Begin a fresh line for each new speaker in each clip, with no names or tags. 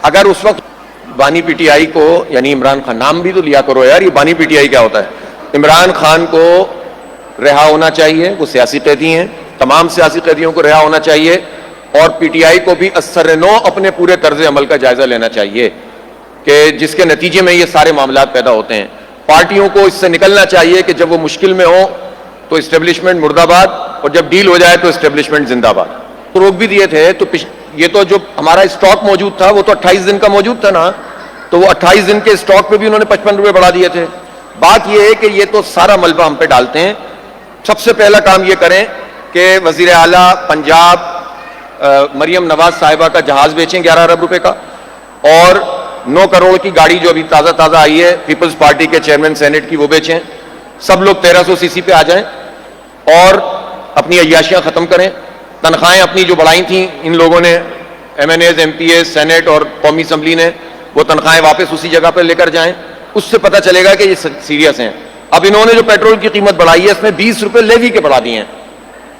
اگر اس وقت بانی پی ٹی آئی کو یعنی عمران خان، نام بھی تو لیا کرو یار، یہ بانی پی ٹی آئی کیا ہوتا ہے؟ عمران خان کو رہا ہونا چاہیے، وہ سیاسی قیدی ہیں، تمام سیاسی قیدیوں کو رہا ہونا چاہیے، اور پی ٹی آئی کو بھی اثر نو اپنے پورے طرز عمل کا جائزہ لینا چاہیے کہ جس کے نتیجے میں یہ سارے معاملات پیدا ہوتے ہیں۔ پارٹیوں کو اس سے نکلنا چاہیے کہ جب وہ مشکل میں ہو تو اسٹیبلشمنٹ مرد آباد، اور جب ڈیل ہو جائے تو اسٹیبلشمنٹ زندہ باد۔ تو روک بھی دیے تھے، تو یہ تو جو ہمارا اسٹاک موجود تھا وہ تو 28 دن کا موجود تھا نا، تو وہ 28 دن کے اسٹاک پہ بھی انہوں نے 55 روپے بڑھا دیے تھے۔ بات یہ ہے کہ یہ تو سارا ملبہ ہم پہ ڈالتے ہیں۔ سب سے پہلا کام یہ کریں کہ وزیر اعلیٰ پنجاب مریم نواز صاحبہ کا جہاز بیچیں 11 ارب روپے کا، اور 9 کروڑ کی گاڑی جو ابھی تازہ آئی ہے پیپلز پارٹی کے چیئرمین سینٹ کی، وہ بیچیں۔ سب لوگ 1300 سی سی پہ آ جائیں اور اپنی عیاشیاں ختم کریں۔ تنخواہیں اپنی جو بڑھائی تھیں ان لوگوں نے، MNAs, MPAs, senate اور قومی اسمبلی نے، وہ تنخواہیں واپس اسی جگہ پہ لے کر جائیں۔ اس سے پتہ چلے گا کہ یہ سیریس ہیں۔ اب انہوں نے جو پیٹرول کی قیمت بڑھائی ہے اس میں 20 روپے لیوی کے بڑھا دیے ہیں،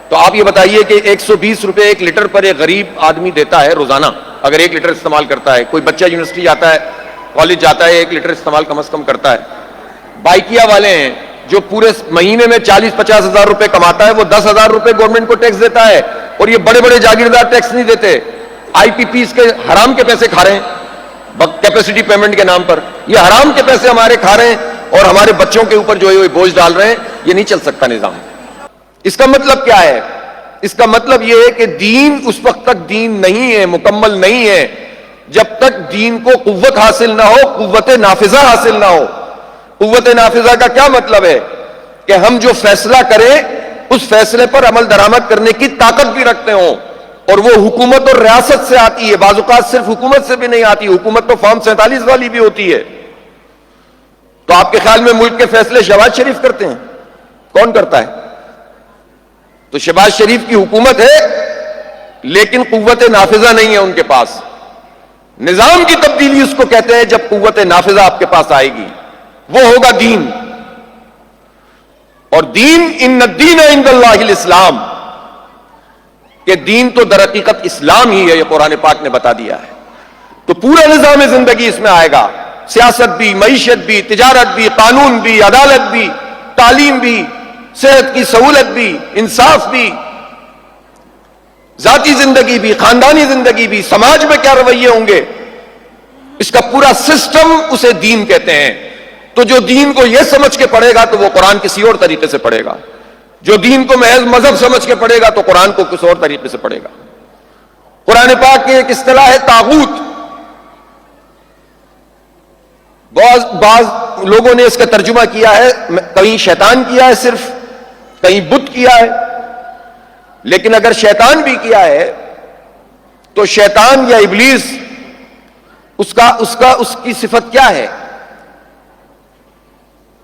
تو آپ یہ بتائیے کہ 120 روپے 1 لیٹر پر ایک غریب آدمی دیتا ہے روزانہ، اگر 1 لیٹر استعمال کرتا ہے۔ کوئی بچہ یونیورسٹی جاتا ہے، کالج جاتا ہے، 1 لیٹر استعمال کم از کم کرتا ہے۔ بائکیا والے ہیں جو پورے مہینے میں 40-50 ہزار روپے کماتا ہے، وہ 10,000 روپے گورنمنٹ کو ٹیکس دیتا ہے، اور یہ بڑے بڑے جاگیردار ٹیکس نہیں دیتے۔ آئی پی پیز کے حرام کے پیسے کھا رہے ہیں کیپیسٹی پیمنٹ کے نام پر، یہ حرام کے پیسے ہمارے کھا رہے ہیں، اور ہمارے بچوں کے اوپر جو ہے وہ بوجھ ڈال رہے ہیں۔ یہ نہیں چل سکتا نظام۔ اس کا مطلب کیا ہے؟ اس کا مطلب یہ ہے کہ دین اس وقت تک دین نہیں ہے، مکمل نہیں ہے، جب تک دین کو قوت حاصل نہ ہو، قوت نافذہ حاصل نہ ہو۔ قوت نافذہ کا کیا مطلب ہے؟ کہ ہم جو فیصلہ کریں اس فیصلے پر عمل درآمد کرنے کی طاقت بھی رکھتے ہوں، اور وہ حکومت اور ریاست سے آتی ہے، بعض اوقات صرف حکومت سے بھی نہیں آتی، حکومت تو فارم 47 والی بھی ہوتی ہے۔ تو آپ کے خیال میں ملک کے فیصلے شہباز شریف کرتے ہیں؟ کون کرتا ہے؟ تو شہباز شریف کی حکومت ہے لیکن قوت نافذہ نہیں ہے ان کے پاس۔ نظام کی تبدیلی اس کو کہتے ہیں جب قوت نافذہ آپ کے پاس آئے گی، وہ ہوگا دین۔ اور دین، ان الدین عند اللہ الاسلام، کہ دین تو در حقیقت اسلام ہی ہے، یہ قرآن پاک نے بتا دیا ہے۔ تو پورا نظام زندگی اس میں آئے گا، سیاست بھی، معیشت بھی، تجارت بھی، قانون بھی، عدالت بھی، تعلیم بھی، صحت کی سہولت بھی، انصاف بھی، ذاتی زندگی بھی، خاندانی زندگی بھی، سماج میں کیا رویے ہوں گے، اس کا پورا سسٹم اسے دین کہتے ہیں۔ تو جو دین کو یہ سمجھ کے پڑھے گا تو وہ قرآن کسی اور طریقے سے پڑھے گا، جو دین کو محض مذہب سمجھ کے پڑھے گا تو قرآن کو کسی اور طریقے سے پڑھے گا۔ قرآن پاک کی ایک اصطلاح ہے طاغوت۔ بعض لوگوں نے اس کا ترجمہ کیا ہے، کہیں شیطان کیا ہے، صرف کہیں بت کیا ہے، لیکن اگر شیطان بھی کیا ہے تو شیطان یا ابلیس اس کی صفت کیا ہے؟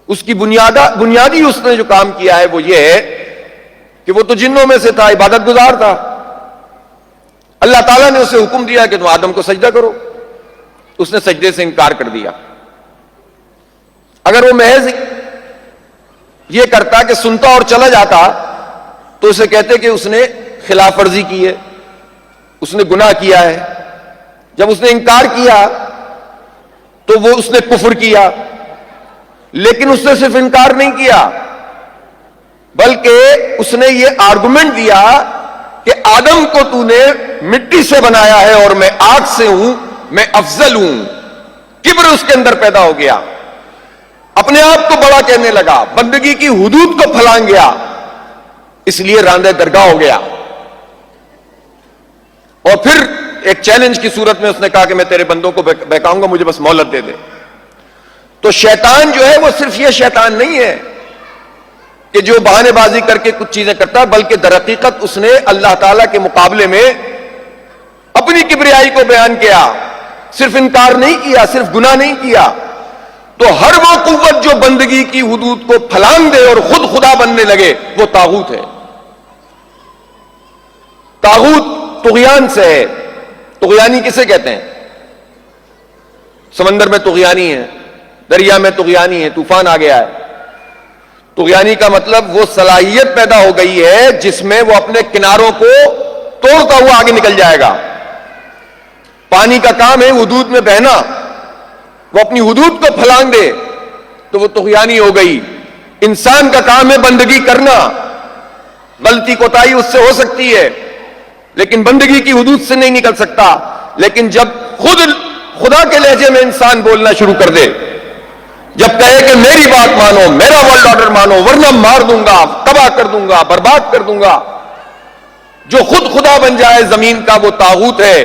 اس کی بنیادی اس نے جو کام کیا ہے وہ یہ ہے کہ وہ تو جنوں میں سے تھا، عبادت گزار تھا۔ اللہ تعالیٰ نے اسے حکم دیا کہ تم آدم کو سجدہ کرو، اس نے سجدے سے انکار کر دیا۔ اگر وہ محض یہ کرتا کہ سنتا اور چلا جاتا تو اسے کہتے کہ اس نے خلاف ورزی کی ہے، اس نے گناہ کیا ہے۔ جب اس نے انکار کیا تو وہ اس نے کفر کیا، لیکن اس نے صرف انکار نہیں کیا بلکہ اس نے یہ آرگومنٹ دیا کہ آدم کو تو نے مٹی سے بنایا ہے اور میں آگ سے ہوں، میں افضل ہوں۔ کبر اس کے اندر پیدا ہو گیا، اپنے آپ کو بڑا کہنے لگا، بندگی کی حدود کو پھلانگ گیا، اس لیے راندہ درگاہ ہو گیا۔ اور پھر ایک چیلنج کی صورت میں اس نے کہا کہ میں تیرے بندوں کو بہکاؤں گا، مجھے بس مہلت دے دے۔ تو شیطان جو ہے وہ صرف یہ شیطان نہیں ہے کہ جو بہانے بازی کر کے کچھ چیزیں کرتا ہے، بلکہ در حقیقت اس نے اللہ تعالیٰ کے مقابلے میں اپنی کبریائی کو بیان کیا، صرف انکار نہیں کیا، صرف گناہ نہیں کیا۔ تو ہر وہ قوت جو بندگی کی حدود کو پھلانگ دے اور خود خدا بننے لگے وہ طاغوت ہے۔ طاغوت طغیان سے ہے۔ طغیانی کسے کہتے ہیں؟ سمندر میں طغیانی ہے، دریا میں طغیانی ہے، طوفان آ گیا ہے۔ طغیانی کا مطلب وہ صلاحیت پیدا ہو گئی ہے جس میں وہ اپنے کناروں کو توڑتا ہوا آگے نکل جائے گا۔ پانی کا کام ہے حدود میں بہنا، وہ اپنی حدود کو پھلانگ دے تو وہ طغیانی ہو گئی۔ انسان کا کام ہے بندگی کرنا، غلطی کوتاہی اس سے ہو سکتی ہے لیکن بندگی کی حدود سے نہیں نکل سکتا۔ لیکن جب خود خدا کے لہجے میں انسان بولنا شروع کر دے، جب کہے کہ میری بات مانو، میرا ورلڈ آرڈر مانو ورنہ مار دوں گا، تباہ کر دوں گا، برباد کر دوں گا، جو خود خدا بن جائے زمین کا وہ طاغوت ہے۔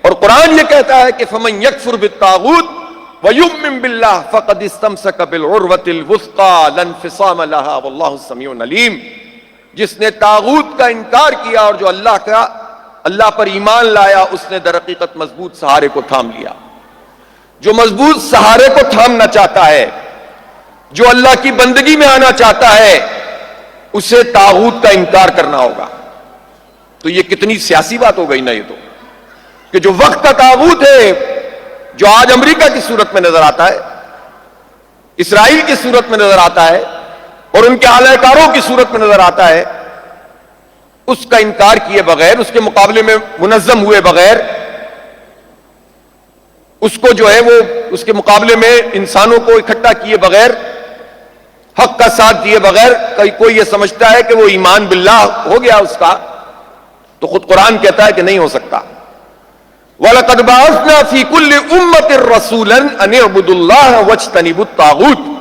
اور قرآن یہ کہتا ہے کہ فمن یکفر بالطاغوت ویؤمن باللہ فقد استمسک بالعروۃ الوثقی لا انفصام لها واللہ سمیع علیم۔ جس نے طاغوت کا انکار کیا اور جو اللہ پر ایمان لایا، اس نے در حقیقت مضبوط سہارے کو تھام لیا۔ جو مضبوط سہارے کو تھامنا چاہتا ہے، جو اللہ کی بندگی میں آنا چاہتا ہے، اسے طاغوت کا انکار کرنا ہوگا۔ تو یہ کتنی سیاسی بات ہو گئی نا یہ تو، کہ جو وقت کا طاغوت ہے، جو آج امریکہ کی صورت میں نظر آتا ہے، اسرائیل کی صورت میں نظر آتا ہے اور ان کے اعلی کاروں کی صورت میں نظر آتا ہے، اس کا انکار کیے بغیر، اس کے مقابلے میں منظم ہوئے بغیر، اس کو جو ہے وہ اس کے مقابلے میں انسانوں کو اکٹھا کیے بغیر، حق کا ساتھ دیے بغیر کوئی یہ سمجھتا ہے کہ وہ ایمان باللہ ہو گیا اس کا، تو خود قرآن کہتا ہے کہ نہیں ہو سکتا۔ وَلَقَدْ بَعَثْنَا فِي كُلِّ أُمَّةٍ رَسُولًا أَنِ اعْبُدُوا اللَّهَ وَاجْتَنِبُوا الطَّاغُوتَ۔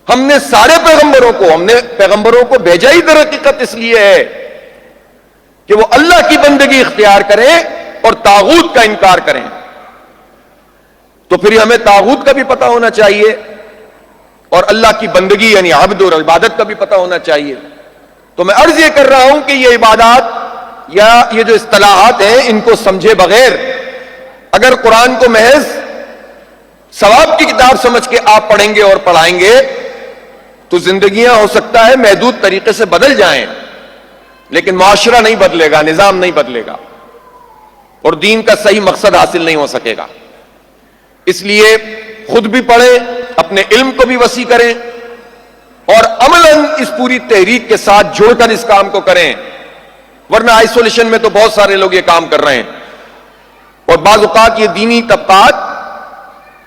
ہم نے سارے پیغمبروں کو بھیجا ہی در حقیقت اس لیے ہے کہ وہ اللہ کی بندگی اختیار کریں اور طاغوت کا انکار کریں۔ تو پھر ہمیں طاغوت کا بھی پتہ ہونا چاہیے اور اللہ کی بندگی یعنی عبد اور عبادت کا بھی پتہ ہونا چاہیے۔ تو میں عرض یہ کر رہا ہوں کہ یہ عبادات یا یہ جو اصطلاحات ہیں، ان کو سمجھے بغیر اگر قرآن کو محض ثواب کی کتاب سمجھ کے آپ پڑھیں گے اور پڑھائیں گے تو زندگیاں ہو سکتا ہے محدود طریقے سے بدل جائیں، لیکن معاشرہ نہیں بدلے گا، نظام نہیں بدلے گا اور دین کا صحیح مقصد حاصل نہیں ہو سکے گا۔ اس لیے خود بھی پڑھیں، اپنے علم کو بھی وسیع کریں اور عملاً اس پوری تحریک کے ساتھ جڑ کر اس کام کو کریں، ورنہ آئسولیشن میں تو بہت سارے لوگ یہ کام کر رہے ہیں اور بعض اوقات یہ دینی طبقات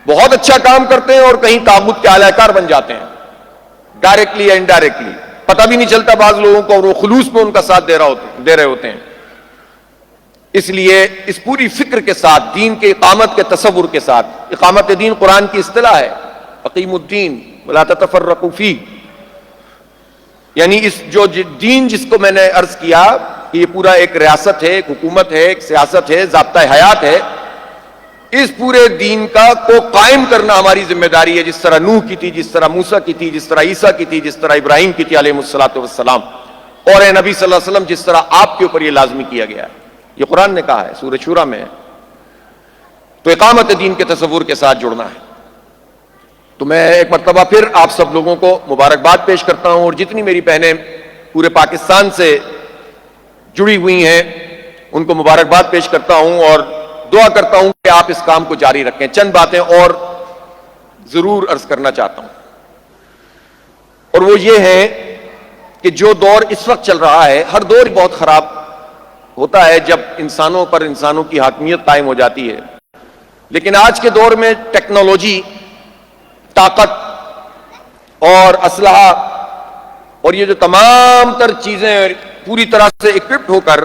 بہت اچھا کام کرتے ہیں اور کہیں طاغوت کے اعلی کار بن جاتے ہیں، ڈائریکٹلی یا انڈائریکٹلی پتہ بھی نہیں چلتا بعض لوگوں کو، اور وہ خلوص میں ان کا ساتھ دے رہے ہوتے ہیں۔ اس لیے اس پوری فکر کے ساتھ، دین کے اقامت کے تصور کے ساتھ، اقامت دین قرآن کی اصطلاح ہے، اقیم الدین ولا تتفرقوا فیہ، یعنی اس جو دین جس کو میں نے عرض کیا کہ یہ پورا ایک ریاست ہے، ایک حکومت ہے، ایک سیاست ہے، ضابطہ حیات ہے، اس پورے دین کو قائم کرنا ہماری ذمہ داری ہے، جس طرح نوح کی تھی، جس طرح موسیٰ کی تھی، جس طرح عیسیٰ کی تھی، جس طرح ابراہیم کی تھی علیہ الصلوۃ والسلام، اور اے نبی صلی اللہ علیہ وسلم جس طرح آپ کے اوپر یہ لازمی کیا گیا ہے۔ یہ قرآن نے کہا ہے، سورہ شورى میں ہے۔ تو اقامت دین کے تصور کے ساتھ جڑنا ہے۔ تو میں ایک مرتبہ پھر آپ سب لوگوں کو مبارکباد پیش کرتا ہوں، اور جتنی میری بہنیں پورے پاکستان سے جڑی ہوئی ہیں ان کو مبارکباد پیش کرتا ہوں اور دعا کرتا ہوں کہ آپ اس کام کو جاری رکھیں۔ چند باتیں اور ضرور عرض کرنا چاہتا ہوں، اور وہ یہ ہے کہ جو دور اس وقت چل رہا ہے، ہر دور بہت خراب ہوتا ہے جب انسانوں پر انسانوں کی حاکمیت قائم ہو جاتی ہے، لیکن آج کے دور میں ٹیکنالوجی، طاقت اور اسلحہ اور یہ جو تمام تر چیزیں پوری طرح سے اکوپڈ ہو کر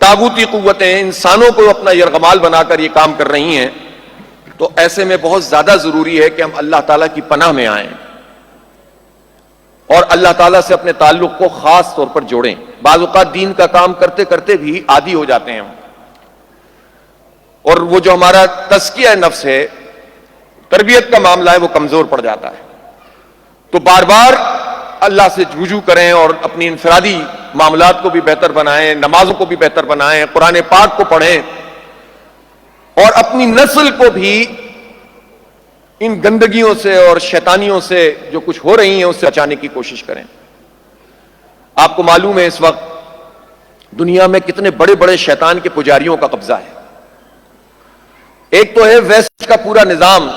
طاغوتی قوتیں انسانوں کو اپنا یرغمال بنا کر یہ کام کر رہی ہیں، تو ایسے میں بہت زیادہ ضروری ہے کہ ہم اللہ تعالیٰ کی پناہ میں آئیں اور اللہ تعالیٰ سے اپنے تعلق کو خاص طور پر جوڑیں۔ بعض اوقات دین کا کام کرتے کرتے بھی عادی ہو جاتے ہیں ہم، اور وہ جو ہمارا تزکیہ نفس ہے، تربیت کا معاملہ ہے، وہ کمزور پڑ جاتا ہے۔ تو بار بار اللہ سے رجوع کریں اور اپنی انفرادی معاملات کو بھی بہتر بنائیں، نمازوں کو بھی بہتر بنائیں، قرآن پاک کو پڑھیں اور اپنی نسل کو بھی ان گندگیوں سے اور شیطانیوں سے جو کچھ ہو رہی ہیں اس سے بچانے کی کوشش کریں۔ آپ کو معلوم ہے اس وقت دنیا میں کتنے بڑے بڑے شیطان کے پجاریوں کا قبضہ ہے۔ ایک تو ہے ویسٹ کا پورا نظام